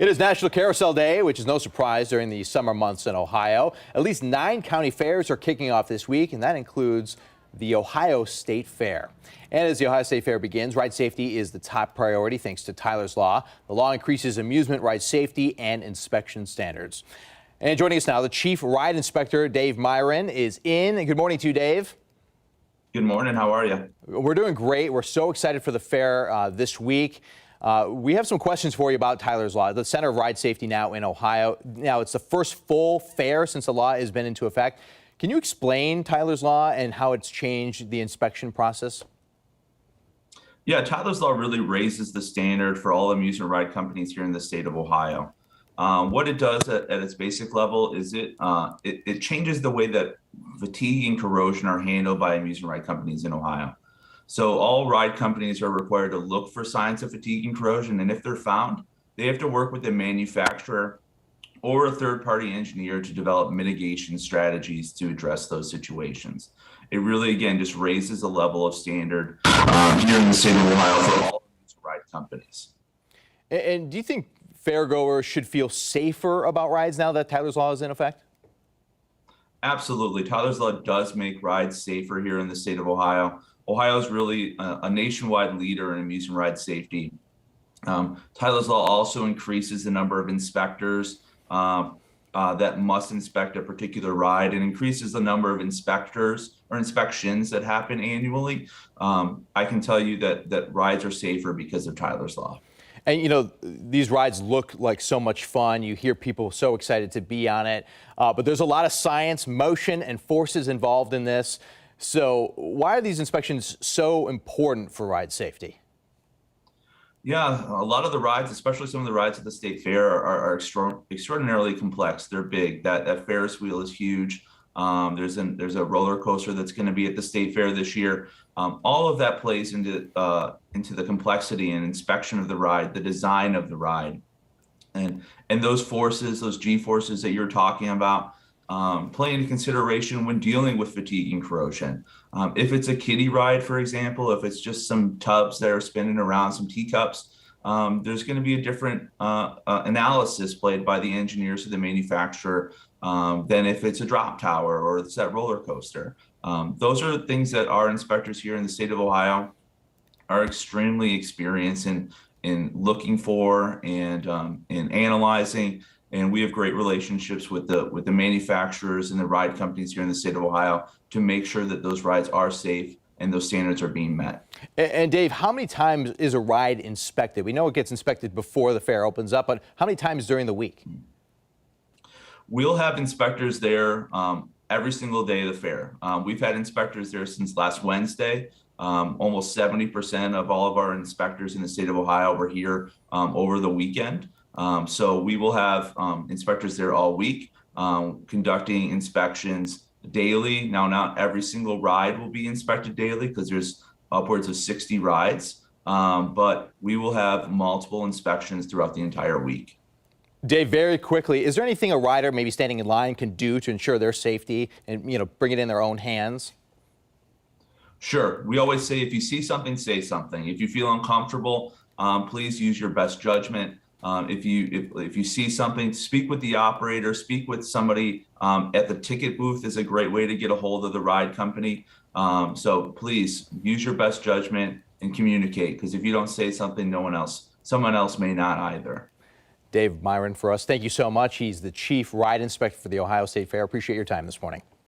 It is National Carousel Day, which is no surprise during the summer months in Ohio. At least 9 county fairs are kicking off this week, and that includes the Ohio State Fair. And as the Ohio State Fair begins, ride safety is the top priority thanks to Tyler's Law. The law increases amusement ride safety and inspection standards. And joining us now, the Chief Ride Inspector, Dave Myron, is in. Good morning to you, Dave. Good morning. How are you? We're doing great. We're so excited for the fair this week. We have some questions for you about Tyler's Law, the Center of Ride Safety now in Ohio. Now, it's the first full fair since the law has been into effect. Can you explain Tyler's Law and how it's changed the inspection process? Yeah, Tyler's Law really raises the standard for all amusement ride companies here in the state of Ohio. What it does at its basic level is it changes the way that fatigue and corrosion are handled by amusement ride companies in Ohio. So all ride companies are required to look for signs of fatigue and corrosion, and if they're found, they have to work with the manufacturer or a third-party engineer to develop mitigation strategies to address those situations. It really, again, just raises the level of standard here in the state of Ohio for all ride companies. And do you think fairgoers should feel safer about rides now that Tyler's Law is in effect? Absolutely. Tyler's Law does make rides safer here in the state of Ohio. Ohio is really a nationwide leader in amusement ride safety. Tyler's Law also increases the number of inspectors that must inspect a particular ride and increases the number of inspectors or inspections that happen annually. I can tell you that rides are safer because of Tyler's Law. And, you know, these rides look like so much fun. You hear people so excited to be on it. But there's a lot of science, motion, and forces involved in this. So why are these inspections so important for ride safety? Yeah, a lot of the rides, especially some of the rides at the state fair, are extraordinarily complex. They're big. That Ferris wheel is huge. There's a roller coaster that's going to be at the state fair this year. All of that plays into the complexity and inspection of the ride, the design of the ride, and those forces, those G forces that you're talking about, play into consideration when dealing with fatigue and corrosion. If it's a kiddie ride, for example, if it's just some tubs that are spinning around, some teacups, there's going to be a different analysis played by the engineers or the manufacturer than if it's a drop tower or it's that roller coaster. Those are things that our inspectors here in the state of Ohio are extremely experienced in looking for and in analyzing. And we have great relationships with the manufacturers and the ride companies here in the state of Ohio to make sure that those rides are safe and those standards are being met. And Dave, how many times is a ride inspected? We know it gets inspected before the fair opens up, but how many times during the week? We'll have inspectors there every single day of the fair. We've had inspectors there since last Wednesday. Almost 70% of all of our inspectors in the state of Ohio were here over the weekend. So we will have inspectors there all week conducting inspections daily. Now, not every single ride will be inspected daily because there's upwards of 60 rides, but we will have multiple inspections throughout the entire week. Dave, very quickly, is there anything a rider maybe standing in line can do to ensure their safety and, you know, bring it in their own hands? Sure. We always say if you see something, say something. If you feel uncomfortable, please use your best judgment. If you see something, speak with the operator, speak with somebody at the ticket booth is a great way to get a hold of the ride company. So please use your best judgment and communicate, because if you don't say something, someone else may not either. Dave Myron for us. Thank you so much. He's the Chief Ride Inspector for the Ohio State Fair. Appreciate your time this morning.